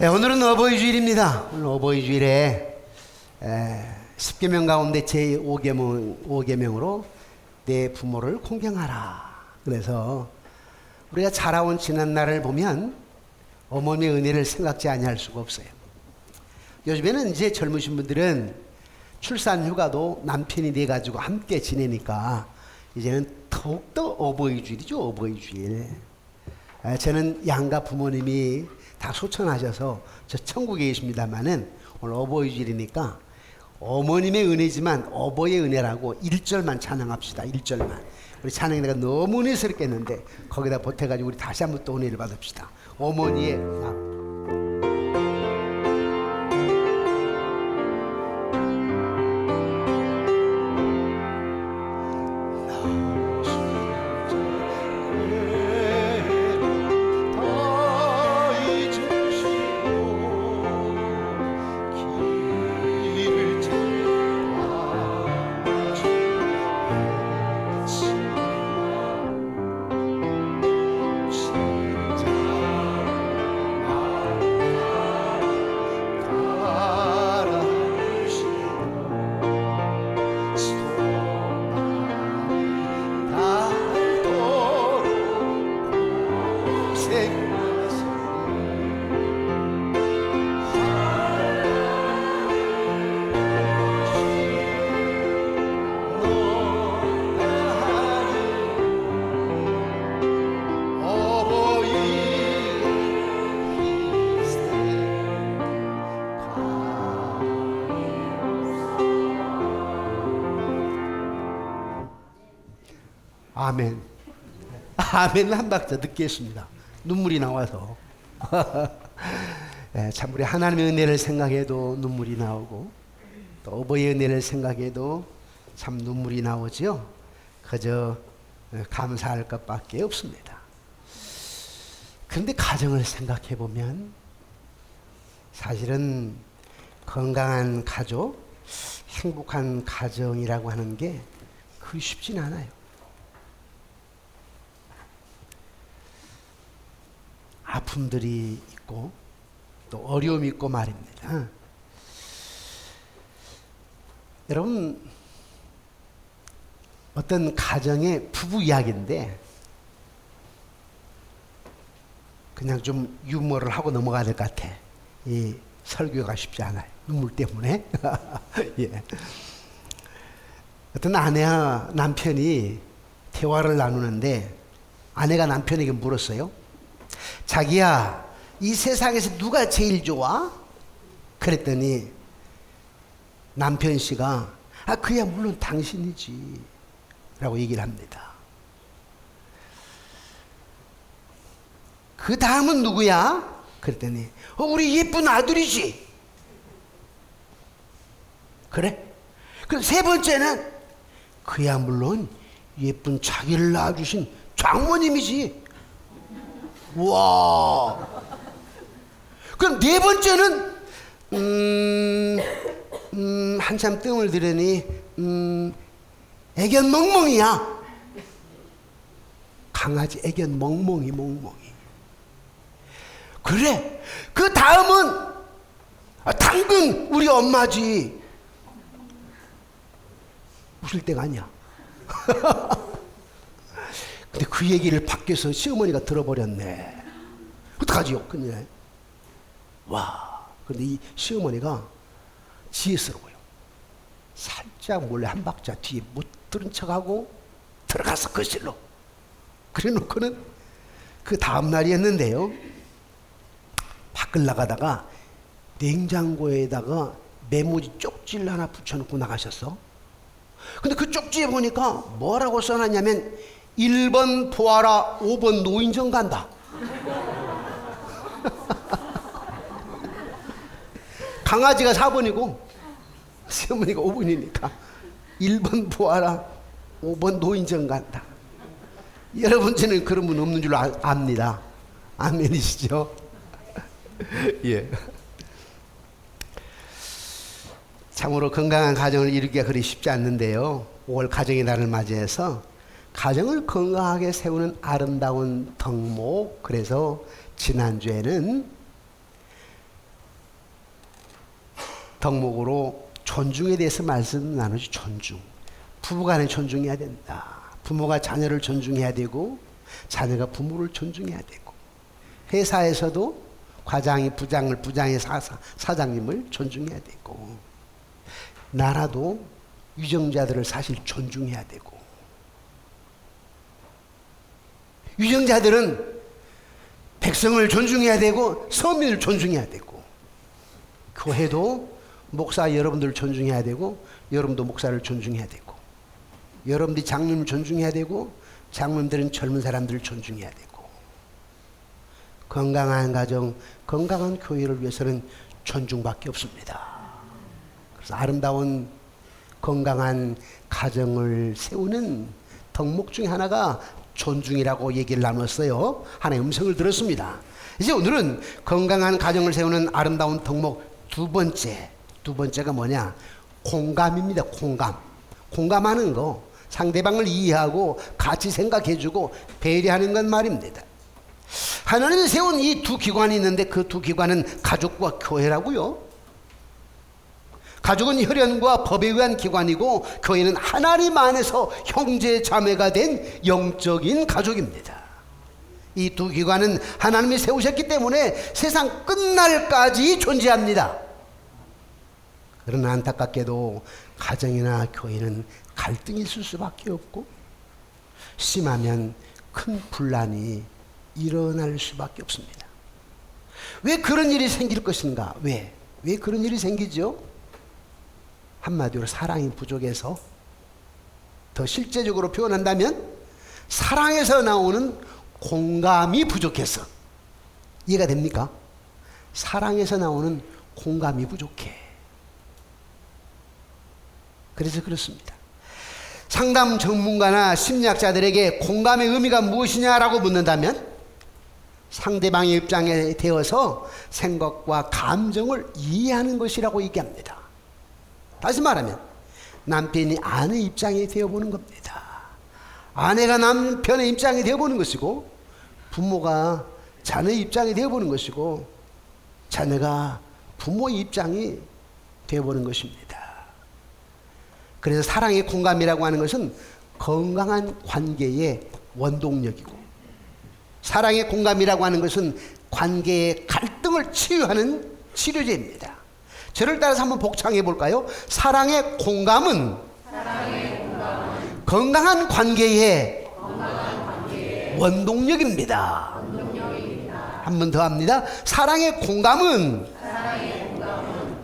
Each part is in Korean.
오늘은 어버이 주일입니다. 오늘 어버이 주일에 10계명 가운데 제5계명으로 내 부모를 공경하라. 그래서 우리가 자라온 지난 날을 보면 어머니의 은혜를 생각지 아니할 수가 없어요. 요즘에는 이제 젊으신 분들은 출산 휴가도 남편이 돼 가지고 함께 지내니까 이제는 더욱더 어버이 주일이죠. 어버이 주일. 저는 양가 부모님이 다 소천하셔서 저 천국에 계십니다마는 오늘 어버이 주일이니까 어머님의 은혜지만 어버이의 은혜라고 1절만 찬양합시다. 1절만. 우리 찬양이 내가 너무 은혜스럽게 했는데 거기다 보태가지고 우리 다시 한번 또 은혜를 받읍시다. 어머니의 아멘. 아멘 한 박자 늦게 했습니다. 눈물이 나와서. 참 우리 하나님의 은혜를 생각해도 눈물이 나오고 또 어버이의 은혜를 생각해도 참 눈물이 나오죠. 그저 감사할 것밖에 없습니다. 그런데 가정을 생각해 보면 사실은 건강한 가족, 행복한 가정이라고 하는 게 그리 쉽진 않아요. 아픔들이 있고 또 어려움이 있고 말입니다. 여러분, 어떤 가정의 부부 이야기인데 그냥 좀 유머를 하고 넘어가야 될 것 같아. 이 설교가 쉽지 않아요. 눈물 때문에. 예. 어떤 아내와 남편이 대화를 나누는데 아내가 남편에게 물었어요. 자기야, 이 세상에서 누가 제일 좋아? 그랬더니 남편 씨가 그야 물론 당신이지 라고 얘기를 합니다. 그 다음은 누구야? 그랬더니 우리 예쁜 아들이지. 그래? 그럼 세 번째는 그야 물론 예쁜 자기를 낳아주신 장모님이지. 와. 그럼 네 번째는 한참 뜸을 들으니 애견 멍멍이야. 강아지 애견 멍멍이. 그래. 그 다음은 당근 우리 엄마지. 웃을 때가 아니야. 근데 그 얘기를 밖에서 시어머니가 들어버렸네. 어떡하지요? 근데 와. 근데 이 시어머니가 지혜스러워요. 살짝 몰래 한 박자 뒤에 못 들은 척하고 들어가서 거실로. 그래 놓고는 그 다음 날이었는데요. 밖을 나가다가 냉장고에다가 메모지 쪽지를 하나 붙여놓고 나가셨어. 근데 그 쪽지에 보니까 뭐라고 써놨냐면 1번 보아라, 5번 노인정 간다. 강아지가 4번이고 시어머니가 5번이니까 1번 보아라, 5번 노인정 간다. 여러분, 저는 그런 분 없는 줄 압니다. 아멘이시죠? 예. 참으로 건강한 가정을 이루기가 그리 쉽지 않는데요. 5월 가정의 날을 맞이해서 가정을 건강하게 세우는 아름다운 덕목, 그래서 지난주에는 덕목으로 존중에 대해서 말씀 나누죠. 존중. 부부간에 존중해야 된다. 부모가 자녀를 존중해야 되고 자녀가 부모를 존중해야 되고 회사에서도 과장이 부장을, 부장이 사장님을 존중해야 되고 나라도 유정자들을 사실 존중해야 되고 유정자들은 백성을 존중해야 되고 서민을 존중해야 되고 교회도 목사 여러분들을 존중해야 되고 여러분도 목사를 존중해야 되고 여러분들이 장로님을 존중해야 되고 장로님들은 젊은 사람들을 존중해야 되고 건강한 가정, 건강한 교회를 위해서는 존중밖에 없습니다. 그래서 아름다운 건강한 가정을 세우는 덕목 중에 하나가 존중이라고 얘기를 나눴어요. 하나의 음성을 들었습니다. 이제 오늘은 건강한 가정을 세우는 아름다운 덕목 두 번째가 뭐냐? 공감입니다. 공감하는 거, 상대방을 이해하고 같이 생각해주고 배려하는 건 말입니다. 하나님이 세운 이 두 기관이 있는데 그 두 기관은 가족과 교회라고요. 가족은 혈연과 법에 의한 기관이고 교회는 하나님 안에서 형제 자매가 된 영적인 가족입니다. 이 두 기관은 하나님이 세우셨기 때문에 세상 끝날까지 존재합니다. 그러나 안타깝게도 가정이나 교회는 갈등이 있을 수밖에 없고 심하면 큰 분란이 일어날 수밖에 없습니다. 왜 그런 일이 생길 것인가? 왜 그런 일이 생기죠? 한마디로 사랑이 부족해서, 더 실제적으로 표현한다면 사랑에서 나오는 공감이 부족해서. 이해가 됩니까? 사랑에서 나오는 공감이 부족해. 그래서 그렇습니다. 상담 전문가나 심리학자들에게 공감의 의미가 무엇이냐라고 묻는다면 상대방의 입장에 대어서 생각과 감정을 이해하는 것이라고 얘기합니다. 다시 말하면 남편이 아내 입장에 되어보는 겁니다. 아내가 남편의 입장에 되어보는 것이고 부모가 자녀의 입장에 되어보는 것이고 자녀가 부모의 입장이 되어보는 것입니다. 그래서 사랑의 공감이라고 하는 것은 건강한 관계의 원동력이고 사랑의 공감이라고 하는 것은 관계의 갈등을 치유하는 치료제입니다. 저를 따라서 한번 복창해 볼까요? 사랑의 공감은 건강한 관계의 원동력입니다. 한 번 더 합니다. 사랑의 공감은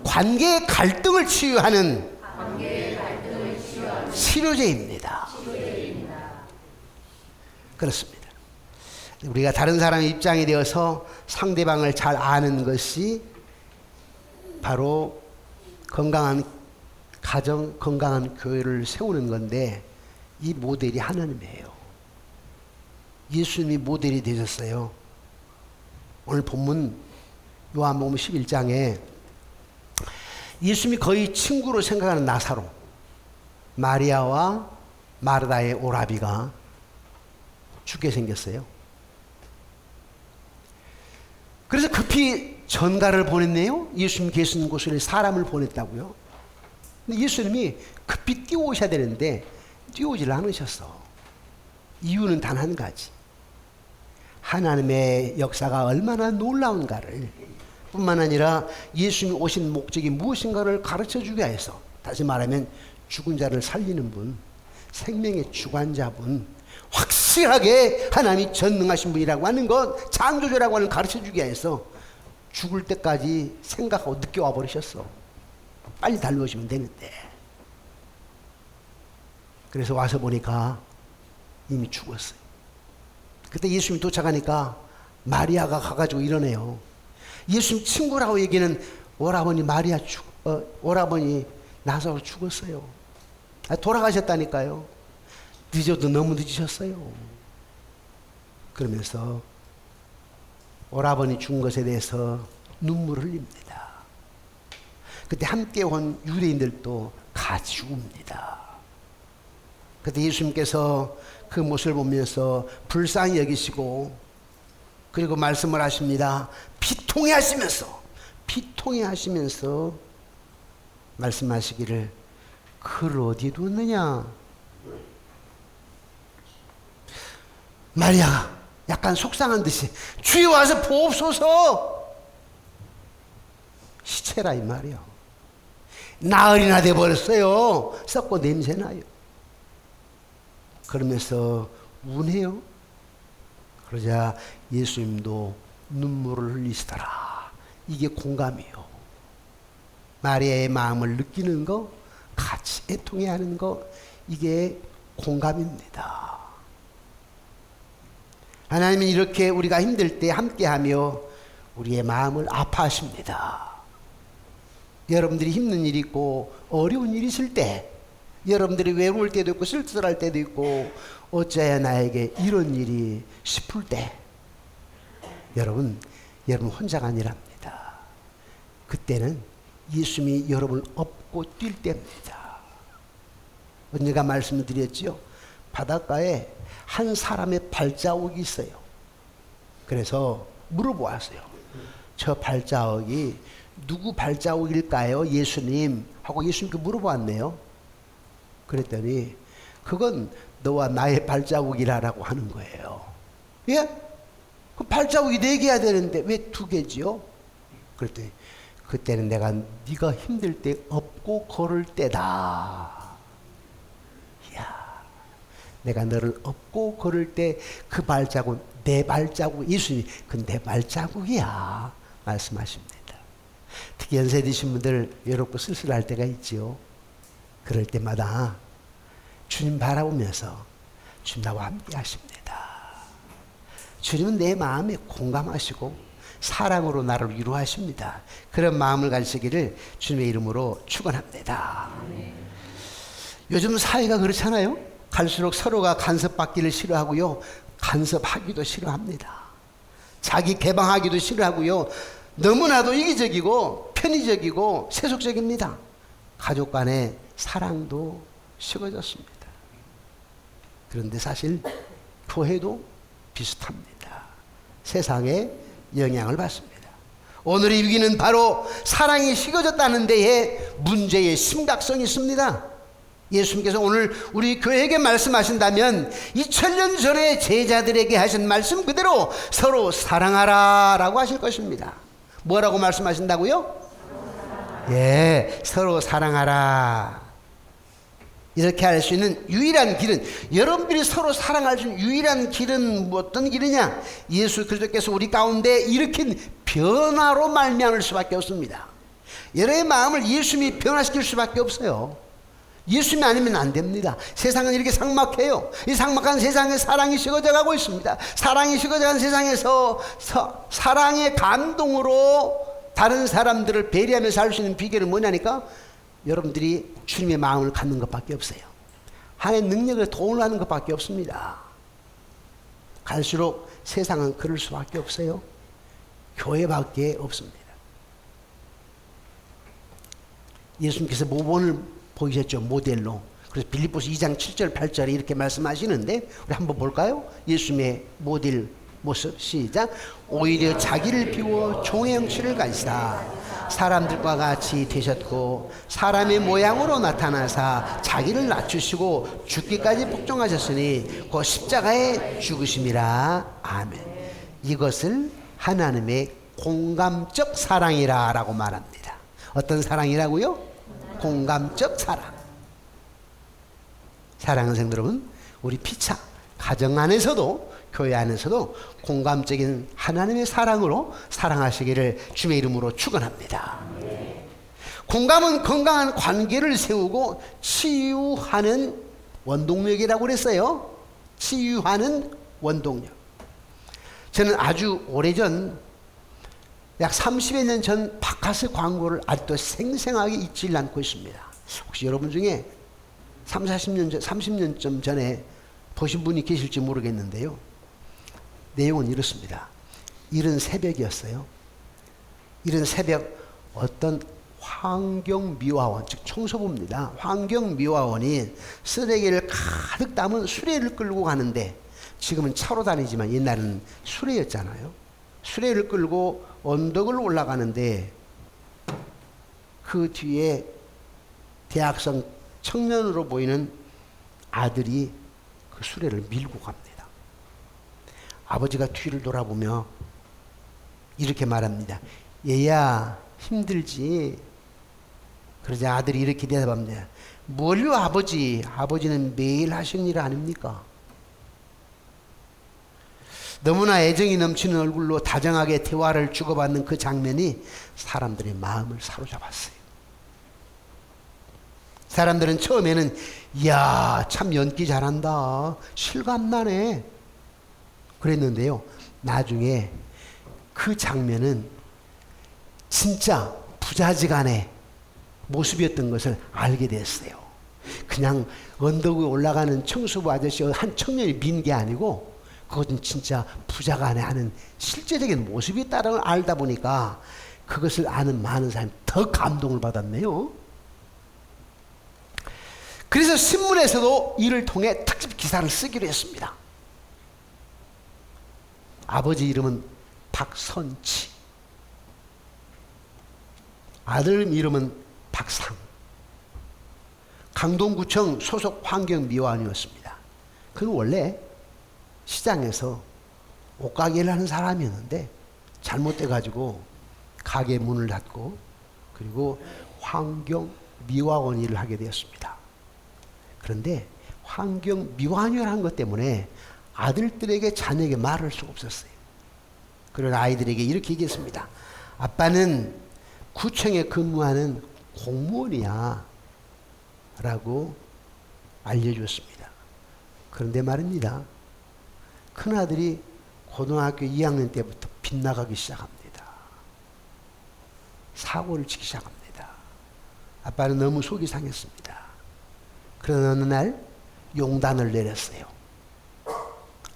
관계의 갈등을 치유하는 치료제입니다. 그렇습니다. 우리가 다른 사람의 입장에 대해서 상대방을 잘 아는 것이 바로 건강한 가정, 건강한 교회를 세우는 건데 이 모델이 하나님이에요. 예수님이 모델이 되셨어요. 오늘 본문 요한복음 11장에 예수님이 거의 친구로 생각하는 나사로, 마리아와 마르다의 오라비가 죽게 생겼어요. 그래서 급히 전가를 보냈네요. 예수님 계시는 곳으로 사람을 보냈다고요. 근데 예수님이 급히 뛰어오셔야 되는데 뛰어오질 않으셨어. 이유는 단 한 가지. 하나님의 역사가 얼마나 놀라운가를, 뿐만 아니라 예수님이 오신 목적이 무엇인가를 가르쳐주기 위해서, 다시 말하면 죽은 자를 살리는 분, 생명의 주관자분, 확실하게 하나님이 전능하신 분이라고 하는 것, 창조주라고 하는 가르쳐주기 위해서 죽을 때까지 생각하고 늦게 와버리셨어. 빨리 달려오시면 되는데. 그래서 와서 보니까 이미 죽었어요. 그때 예수님이 도착하니까 마리아가 가가지고 이러네요. 예수님 친구라고 얘기는 오라버니 마리아 오라버니 나사로 죽었어요. 돌아가셨다니까요. 늦어도 너무 늦으셨어요. 그러면서 오라버니 죽은 것에 대해서 눈물을 흘립니다. 그때 함께 온 유대인들도 같이 죽습니다. 그때 예수님께서 그 모습을 보면서 불쌍히 여기시고 그리고 말씀을 하십니다. 피통해 하시면서 말씀하시기를 그를 어디에 두었느냐? 마리아가 약간 속상한 듯이 주여 와서 보옵소서. 시체라 이 말이요. 나흘이나 돼버렸어요. 썩고 냄새나요. 그러면서 우네요. 그러자 예수님도 눈물을 흘리시더라. 이게 공감이요. 마리아의 마음을 느끼는 거, 같이 애통해 하는 거, 이게 공감입니다. 하나님은 이렇게 우리가 힘들 때 함께하며 우리의 마음을 아파하십니다. 여러분들이 힘든 일이 있고 어려운 일이 있을 때, 여러분들이 외로울 때도 있고 쓸쓸할 때도 있고 어째야 나에게 이런 일이 싶을 때, 여러분 혼자가 아니랍니다. 그때는 예수님이 여러분을 업고 뛸 때입니다. 언젠가 말씀을 드렸지요. 바닷가에 한 사람의 발자국이 있어요. 그래서 물어보았어요. 저 발자국이 누구 발자국일까요? 예수님 하고 예수님께 물어보았네요. 그랬더니 그건 너와 나의 발자국이라고 하는 거예요. 예? 그 발자국이 4개야 되는데 왜 2개지요? 그랬더니 그때는 내가 네가 힘들 때 업고 걸을 때다. 이야, 내가 너를 업고 걸을 때 그 발자국, 내 발자국, 예수님이 그 내 발자국이야 말씀하십니다. 특히 연세 드신 분들 외롭고 쓸쓸할 때가 있지요. 그럴 때마다 주님 바라보면서 주님 나와 함께 하십니다. 주님은 내 마음에 공감하시고 사랑으로 나를 위로하십니다. 그런 마음을 가지시기를 주님의 이름으로 축원합니다. 요즘 사회가 그렇잖아요. 갈수록 서로가 간섭받기를 싫어하고요, 간섭하기도 싫어합니다. 자기 개방하기도 싫어하고요, 너무나도 이기적이고 편의적이고 세속적입니다. 가족 간의 사랑도 식어졌습니다. 그런데 사실 교회도 비슷합니다. 세상에 영향을 받습니다. 오늘의 위기는 바로 사랑이 식어졌다는 데에 문제의 심각성이 있습니다. 예수님께서 오늘 우리 교회에게 말씀하신다면 2000년 전에 제자들에게 하신 말씀 그대로 서로 사랑하라 라고 하실 것입니다. 뭐라고 말씀하신다고요? 예, 서로 사랑하라. 이렇게 할 수 있는 유일한 길은, 여러분들이 서로 사랑할 수 있는 유일한 길은 어떤 길이냐? 예수 그리스도께서 우리 가운데 일으킨 변화로 말미암을 수밖에 없습니다. 여러분의 마음을 예수님이 변화시킬 수밖에 없어요. 예수님이 아니면 안 됩니다. 세상은 이렇게 삭막해요. 이 삭막한 세상에 사랑이 식어져 가고 있습니다. 사랑이 식어져간 세상에서 사랑의 감동으로 다른 사람들을 배려하며 살 수 있는 비결은 뭐냐니까? 여러분들이 주님의 마음을 갖는 것밖에 없어요. 하나님의 능력을 도움을 하는 것밖에 없습니다. 갈수록 세상은 그럴 수밖에 없어요. 교회밖에 없습니다. 예수님께서 모본을 보이셨죠, 모델로. 그래서 빌립보서 2장 7절 8절에 이렇게 말씀하시는데 우리 한번 볼까요? 예수님의 모델 모습 시작. 오히려 자기를 비워 종의 형체를 가지사 사람들과 같이 되셨고 사람의 모양으로 나타나사 자기를 낮추시고 죽기까지 복종하셨으니 그 십자가에 죽으심이라. 아멘. 이것을 하나님의 공감적 사랑이라 라고 말합니다. 어떤 사랑이라고요? 공감적 사랑. 사랑하는 성도 여러분, 우리 피차 가정 안에서도 교회 안에서도 공감적인 하나님의 사랑으로 사랑하시기를 주의 이름으로 축원합니다. 공감은 건강한 관계를 세우고 치유하는 원동력이라고 그랬어요. 치유하는 원동력. 저는 아주 오래전, 약 30여 년 전 바카스 광고를 아직도 생생하게 잊지 않고 있습니다. 혹시 여러분 중에 30년쯤 전에 보신 분이 계실지 모르겠는데요. 내용은 이렇습니다. 이른 새벽이었어요. 이른 새벽 어떤 환경미화원, 즉 청소부입니다. 환경미화원이 쓰레기를 가득 담은 수레를 끌고 가는데, 지금은 차로 다니지만 옛날에는 수레였잖아요. 수레를 끌고 언덕을 올라가는데 그 뒤에 대학생 청년으로 보이는 아들이 그 수레를 밀고 갑니다. 아버지가 뒤를 돌아보며 이렇게 말합니다. 얘야, 힘들지? 그러자 아들이 이렇게 대답합니다. 뭘요, 아버지? 아버지는 매일 하시는 일 아닙니까? 너무나 애정이 넘치는 얼굴로 다정하게 대화를 주고받는 그 장면이 사람들의 마음을 사로잡았어요. 사람들은 처음에는 이야, 참 연기 잘한다, 실감나네 그랬는데요, 나중에 그 장면은 진짜 부자지간의 모습이었던 것을 알게 됐어요. 그냥 언덕 위에 올라가는 청소부 아저씨 한 청년이 민 게 아니고 그것은 진짜 부자간에 하는 실제적인 모습이었다는 걸 알다 보니까 그것을 아는 많은 사람이 더 감동을 받았네요. 그래서 신문에서도 이를 통해 특집 기사를 쓰기로 했습니다. 아버지 이름은 박선치, 아들 이름은 박상, 강동구청 소속 환경미화원이었습니다. 그는 원래 시장에서 옷가게를 하는 사람이었는데 잘못돼가지고 가게 문을 닫고 그리고 환경미화원 일을 하게 되었습니다. 그런데 환경미화원을 한 것 때문에 아들들에게 자녀에게 말할 수가 없었어요. 그런 아이들에게 이렇게 얘기했습니다. 아빠는 구청에 근무하는 공무원이야 라고 알려줬습니다. 그런데 말입니다, 큰아들이 고등학교 2학년 때부터 빗나가기 시작합니다. 사고를 치기 시작합니다. 아빠는 너무 속이 상했습니다. 그러나 어느 날 용단을 내렸어요.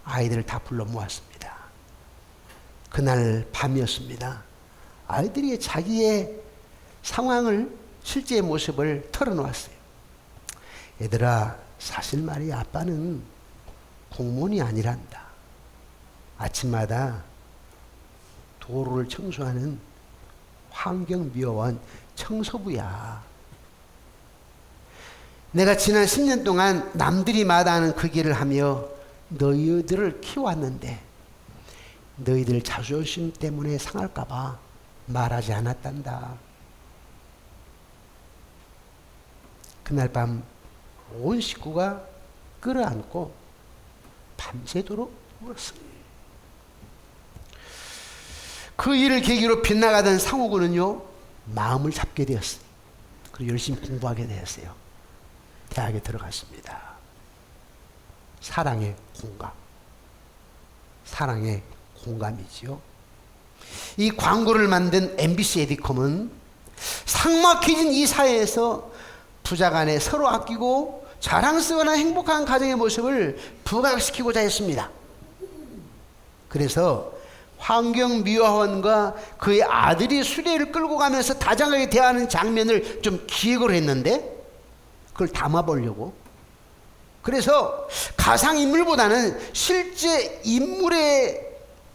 아이들을 다 불러 모았습니다. 그날 밤이었습니다. 아이들이 자기의 상황을, 실제의 모습을 털어놓았어요. 얘들아, 사실 말이야, 아빠는 공무원이 아니란다. 아침마다 도로를 청소하는 환경미화원 청소부야. 내가 지난 10년 동안 남들이 마다하는 그 길을 하며 너희들을 키워왔는데 너희들 자존심 때문에 상할까봐 말하지 않았단다. 그날 밤 온 식구가 끌어안고 밤새도록 울었습니다. 그 일을 계기로 빗나가던 상우군은요, 마음을 잡게 되었어요. 그리고 열심히 공부하게 되었어요. 대학에 들어갔습니다. 사랑의 공감. 사랑의 공감이지요. 이 광고를 만든 MBC 에디컴은 삭막해진 이 사회에서 부자간에 서로 아끼고 자랑스러운 행복한 가정의 모습을 부각시키고자 했습니다. 그래서 환경미화원과 그의 아들이 수레를 끌고 가면서 다정하게 대하는 장면을 좀 기획을 했는데 그걸 담아보려고. 그래서 가상인물보다는 실제 인물에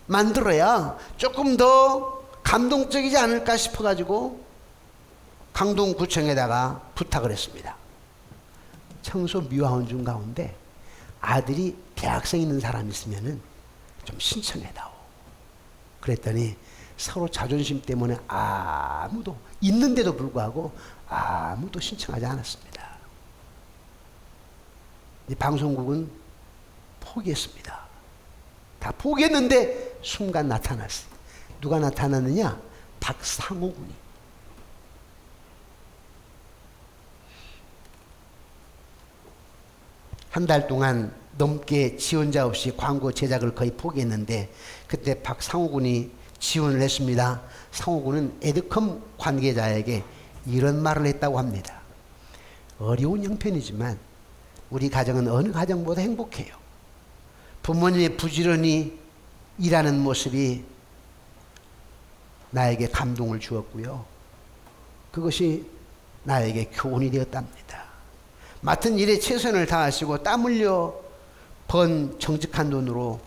만들어야 조금 더 감동적이지 않을까 싶어가지고 강동구청에다가 부탁을 했습니다. 청소미화원 중 가운데 아들이 대학생 있는 사람이 있으면은 좀 신청해다오. 그랬더니 서로 자존심 때문에 아무도, 있는데도 불구하고 아무도 신청하지 않았습니다. 이 방송국은 포기했습니다. 다 포기했는데 순간 나타났어요. 누가 나타났느냐? 박상호 군이. 한 달 동안 넘게 지원자 없이 광고 제작을 거의 포기했는데 그때 박상호 군이 지원을 했습니다. 상호 군은 에드컴 관계자에게 이런 말을 했다고 합니다. 어려운 형편이지만 우리 가정은 어느 가정보다 행복해요. 부모님의 부지런히 일하는 모습이 나에게 감동을 주었고요. 그것이 나에게 교훈이 되었답니다. 맡은 일에 최선을 다하시고 땀 흘려 번 정직한 돈으로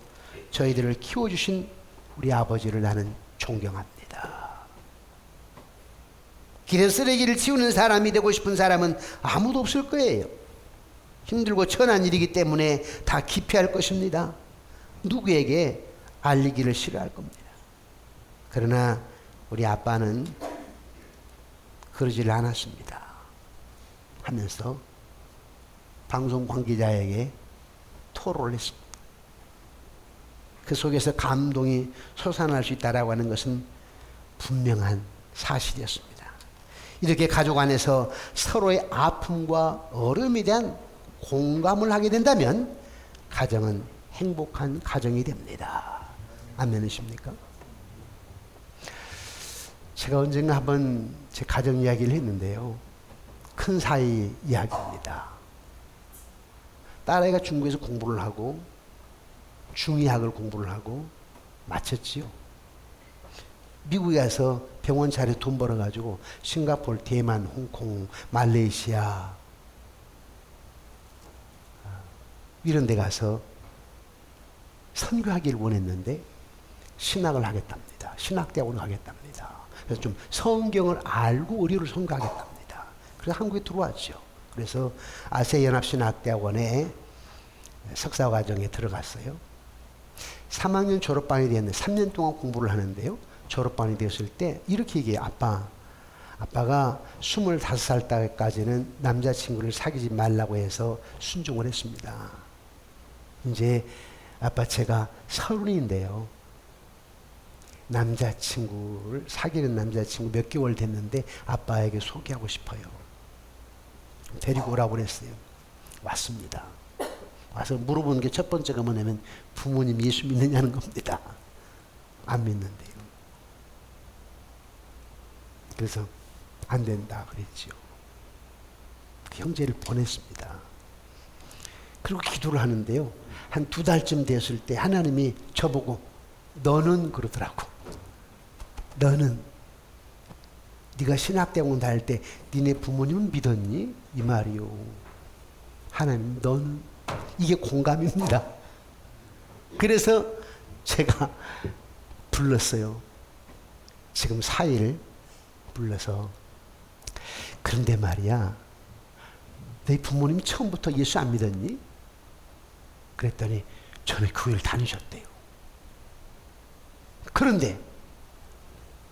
저희들을 키워주신 우리 아버지를 나는 존경합니다. 길에 쓰레기를 치우는 사람이 되고 싶은 사람은 아무도 없을 거예요. 힘들고 천한 일이기 때문에 다 기피할 것입니다. 누구에게 알리기를 싫어할 겁니다. 그러나 우리 아빠는 그러질 않았습니다. 하면서 방송 관계자에게 토로를 했습니다. 그 속에서 감동이 솟아날 수 있다라고 하는 것은 분명한 사실이었습니다. 이렇게 가족 안에서 서로의 아픔과 어려움에 대한 공감을 하게 된다면 가정은 행복한 가정이 됩니다. 아멘이십니까? 제가 언젠가 한번 제 가정 이야기를 했는데요. 큰 사이 이야기입니다. 딸아이가 중국에서 공부를 하고 중의학을 공부를 하고 마쳤지요. 미국에 가서 병원 차려 돈 벌어가지고 싱가포르, 대만, 홍콩, 말레이시아 이런 데 가서 선교하기를 원했는데 신학을 하겠답니다. 신학대학원을 하겠답니다. 그래서 좀 성경을 알고 의료를 선교하겠답니다. 그래서 한국에 들어왔죠. 그래서 아세연합신학대학원에 석사과정에 들어갔어요. 3학년 졸업반이 되었는데 3년 동안 공부를 하는데요. 졸업반이 되었을 때 이렇게 얘기해요. 아빠가 25살 때까지는 남자친구를 사귀지 말라고 해서 순종을 했습니다. 이제 아빠 제가 30인데요. 남자친구를 사귀는 남자친구 몇 개월 됐는데 아빠에게 소개하고 싶어요. 데리고 오라고 그랬어요. 왔습니다. 와서 물어보는 게 첫 번째가 뭐냐면 부모님 예수 믿느냐는 겁니다. 안 믿는데요. 그래서 안 된다 그랬죠. 형제를 보냈습니다. 그리고 기도를 하는데요. 한 2달쯤 됐을 때 하나님이 저보고 너는 그러더라고. 너는 네가 신학대학원 다닐 때 니네 부모님은 믿었니? 이 말이요. 하나님 너는 이게 공감입니다. 그래서 제가 불렀어요. 지금 4일 불러서 그런데 말이야 너희 부모님 처음부터 예수 안 믿었니? 그랬더니 전에 교회를 다니셨대요.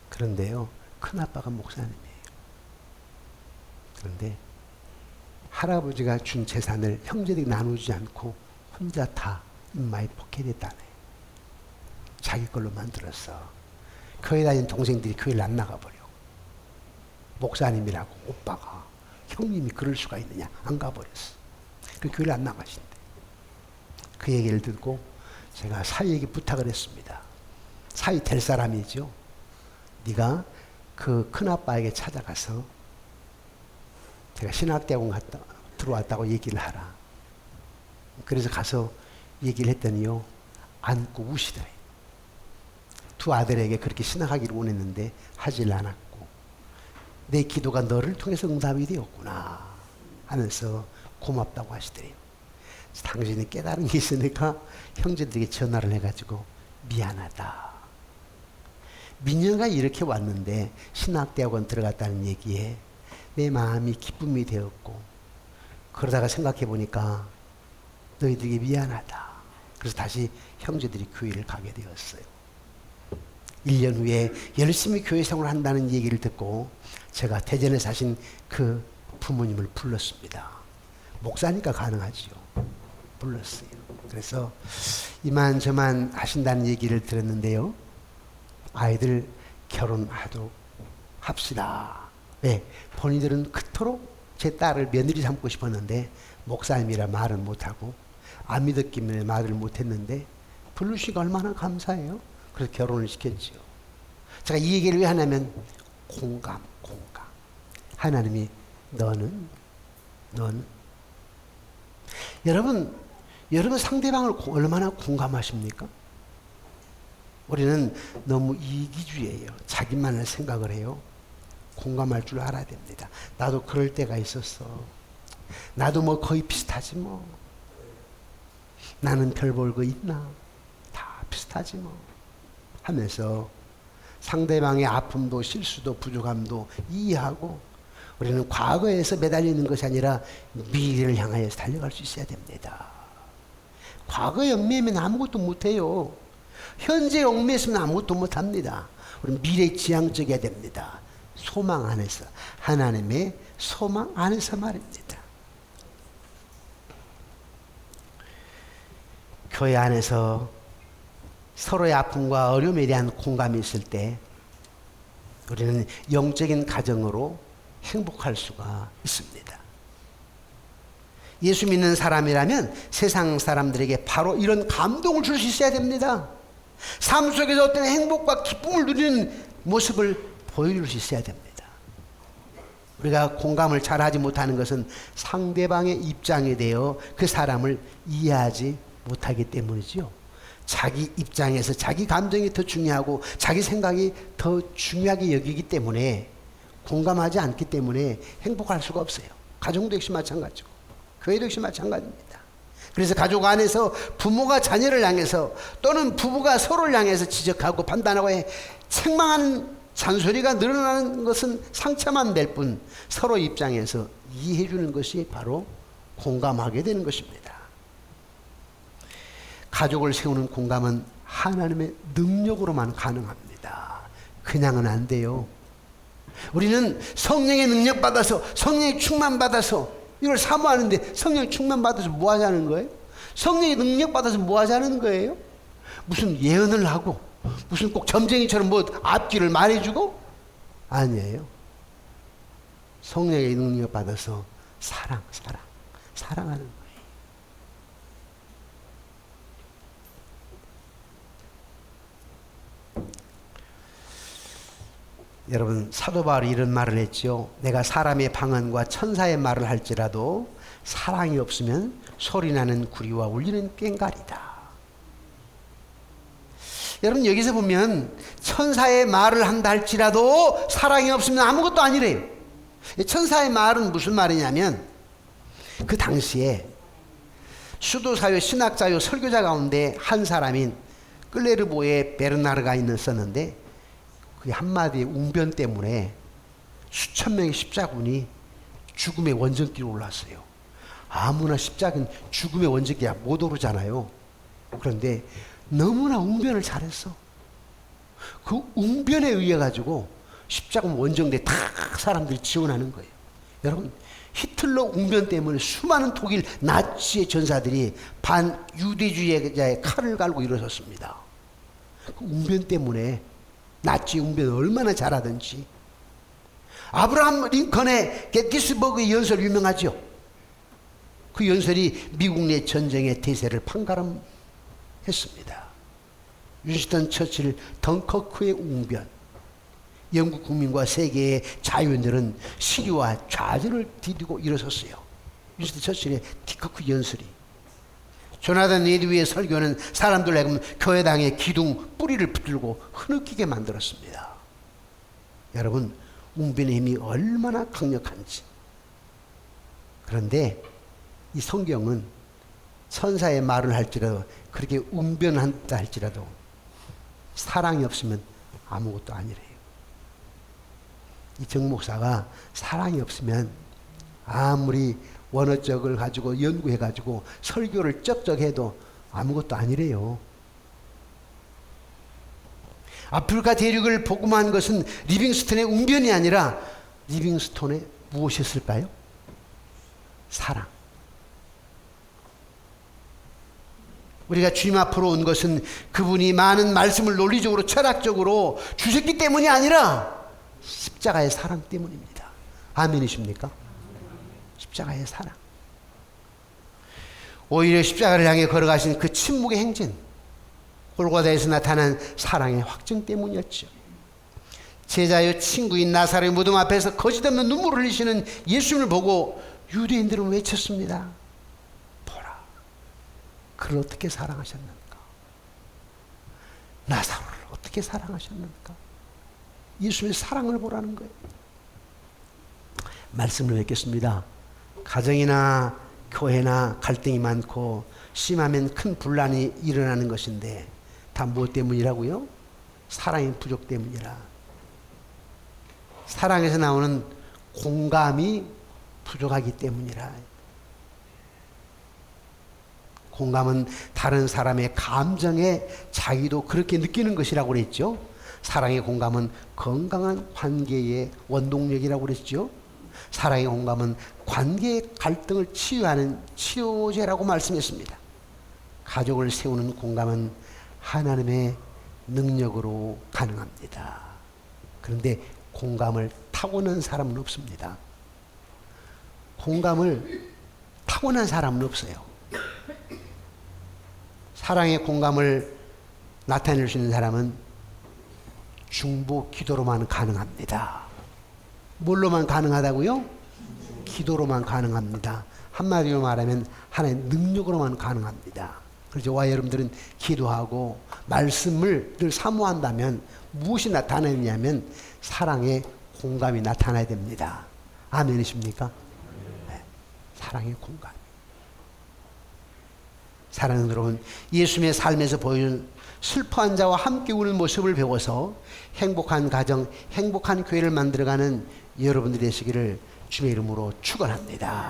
그런데요 큰아빠가 목사님이에요. 그런데 할아버지가 준 재산을 형제들이 나누지 않고 혼자 다 인마에 포켓했다네. 자기 걸로 만들었어. 교회 다니는 동생들이 교회를 안 나가버려. 목사님이라고 오빠가 형님이 그럴 수가 있느냐 안 가버렸어. 그 교회를 안 나가신대. 그 얘기를 듣고 제가 사위에게 부탁을 했습니다. 사위 될 사람이죠. 네가 그 큰아빠에게 찾아가서 제가 신학대학원 들어왔다고 얘기를 하라. 그래서 가서 얘기를 했더니요. 안고 우시더래. 두 아들에게 그렇게 신학하기를 원했는데 하질 않았고 내 기도가 너를 통해서 응답이 되었구나 하면서 고맙다고 하시더래요. 당신이 깨달은 게 있으니까 형제들에게 전화를 해가지고 미안하다. 민영가 이렇게 왔는데 신학대학원 들어갔다는 얘기에 내 마음이 기쁨이 되었고 그러다가 생각해 보니까 너희들에게 미안하다. 그래서 다시 형제들이 교회를 가게 되었어요. 1년 후에 열심히 교회 생활을 한다는 얘기를 듣고 제가 대전에 사신 그 부모님을 불렀습니다. 목사니까 가능하지요. 불렀어요. 그래서 이만저만 하신다는 얘기를 들었는데요. 아이들 결혼하도록 합시다. 네, 본인들은 그토록 제 딸을 며느리 삼고 싶었는데 목사님이라 말은 못하고 안 믿었기 때문에 말을 못했는데 부르시니까 얼마나 감사해요. 그래서 결혼을 시켰죠. 제가 이 얘기를 왜 하냐면 공감. 하나님이 너는 여러분 상대방을 얼마나 공감하십니까? 우리는 너무 이기주의예요. 자기만을 생각을 해요. 공감할 줄 알아야 됩니다. 나도 그럴 때가 있었어. 나도 뭐 거의 비슷하지 뭐. 나는 별 볼 거 있나? 다 비슷하지 뭐. 하면서 상대방의 아픔도 실수도 부족함도 이해하고 우리는 과거에서 매달리는 것이 아니라 미래를 향하여 달려갈 수 있어야 됩니다. 과거에 얽매이면 아무것도 못해요. 현재에 얽매이면 아무것도 못합니다. 우리는 미래에 지향적이어야 됩니다. 소망 안에서, 하나님의 소망 안에서 말입니다. 교회 안에서 서로의 아픔과 어려움에 대한 공감이 있을 때 우리는 영적인 가정으로 행복할 수가 있습니다. 예수 믿는 사람이라면 세상 사람들에게 바로 이런 감동을 줄 수 있어야 됩니다. 삶 속에서 어떤 행복과 기쁨을 누리는 모습을 보여줄 수 있어야 됩니다. 우리가 공감을 잘하지 못하는 것은 상대방의 입장에 대해 그 사람을 이해하지 못하기 때문이지요. 자기 입장에서 자기 감정이 더 중요하고 자기 생각이 더 중요하게 여기기 때문에 공감하지 않기 때문에 행복할 수가 없어요. 가정도 역시 마찬가지고 교회도 역시 마찬가지입니다. 그래서 가족 안에서 부모가 자녀를 향해서 또는 부부가 서로를 향해서 지적하고 판단하고 책망하는 잔소리가 늘어나는 것은 상처만 될 뿐 서로 입장에서 이해해 주는 것이 바로 공감하게 되는 것입니다. 가족을 세우는 공감은 하나님의 능력으로만 가능합니다. 그냥은 안 돼요. 우리는 성령의 능력 받아서 성령의 충만 받아서 이걸 사모하는데 성령의 충만 받아서 뭐 하자는 거예요? 성령의 능력 받아서 뭐 하자는 거예요? 무슨 예언을 하고 무슨 꼭 점쟁이처럼 뭐 앞뒤를 말해주고? 아니에요. 성령의 능력 받아서 사랑하는 거예요. 여러분, 사도 바울이 이런 말을 했죠. 내가 사람의 방언과 천사의 말을 할지라도 사랑이 없으면 소리나는 구리와 울리는 꽹과리다. 여러분, 여기서 보면 천사의 말을 한다 할지라도 사랑이 없으면 아무것도 아니래요. 천사의 말은 무슨 말이냐면 그 당시에 수도사요, 신학자요, 설교자 가운데 한 사람인 클레르보의 베르나르가 있었는데 그 한마디의 웅변 때문에 수천 명의 십자군이 죽음의 원정길로 올랐어요. 아무나 십자군 죽음의 원정길이야 못 오르잖아요. 그런데 너무나 웅변을 잘했어. 그 웅변에 의해 가지고 십자군 원정대에 다 사람들이 지원하는 거예요. 여러분, 히틀러 웅변 때문에 수많은 독일 나치의 전사들이 반유대주의자의 칼을 갈고 일어섰습니다. 그 웅변 때문에 나치 웅변을 얼마나 잘하든지. 아브라함 링컨의 게티스버그 연설 유명하죠. 그 연설이 미국 내 전쟁의 대세를 판가름했습니다. 윈스턴 처칠 덩커크의 웅변. 영국 국민과 세계의 자유인들은 시리와 좌절을 디디고 일어섰어요. 윈스턴 처칠의 덩커크 연설이. 조나단 에드위의 설교는 사람들 내면 교회당의 기둥 뿌리를 붙들고 흐느끼게 만들었습니다. 여러분, 웅변의 힘이 얼마나 강력한지. 그런데 이 성경은 천사의 말을 할지라도 그렇게 웅변한다 할지라도 사랑이 없으면 아무것도 아니래요. 이 정 목사가 사랑이 없으면 아무리 원어적을 가지고 연구해가지고 설교를 쩍쩍해도 아무것도 아니래요. 아프리카 대륙을 복음한 것은 리빙스톤의 웅변이 아니라 리빙스톤의 무엇이었을까요? 사랑. 우리가 주님 앞으로 온 것은 그분이 많은 말씀을 논리적으로 철학적으로 주셨기 때문이 아니라 십자가의 사랑 때문입니다. 아멘이십니까? 십자가의 사랑. 오히려 십자가를 향해 걸어가신 그 침묵의 행진, 골고다에서 나타난 사랑의 확증 때문이었죠. 제자여 친구인 나사로의 무덤 앞에서 거짓없는 눈물을 흘리시는 예수님을 보고 유대인들은 외쳤습니다. 보라, 그를 어떻게 사랑하셨는가? 나사로를 어떻게 사랑하셨는가? 예수님의 사랑을 보라는 거예요. 말씀을 맺겠습니다. 가정이나 교회나 갈등이 많고 심하면 큰 분란이 일어나는 것인데 다 무엇 때문이라고요? 사랑이 부족 때문이라. 사랑에서 나오는 공감이 부족하기 때문이라. 공감은 다른 사람의 감정에 자기도 그렇게 느끼는 것이라고 그랬죠. 사랑의 공감은 건강한 관계의 원동력이라고 그랬죠. 사랑의 공감은 관계의 갈등을 치유하는 치료제라고 말씀했습니다. 가족을 세우는 공감은 하나님의 능력으로 가능합니다. 그런데 공감을 타고난 사람은 없습니다. 공감을 타고난 사람은 없어요. 사랑의 공감을 나타낼 수 있는 사람은 중보 기도로만 가능합니다. 뭘로만 가능하다고요? 기도로만 가능합니다. 한마디로 말하면 하나님의 능력으로만 가능합니다. 그래서 와 여러분들은 기도하고 말씀을 늘 사모한다면 무엇이 나타나느냐면 사랑의 공감이 나타나야 됩니다. 아멘이십니까? 네. 사랑의 공감. 사랑하는 여러분, 예수님의 삶에서 보여준 슬퍼한 자와 함께 우는 모습을 배워서 행복한 가정, 행복한 교회를 만들어가는 여러분들이 되시기를 주의 이름으로 축원합니다.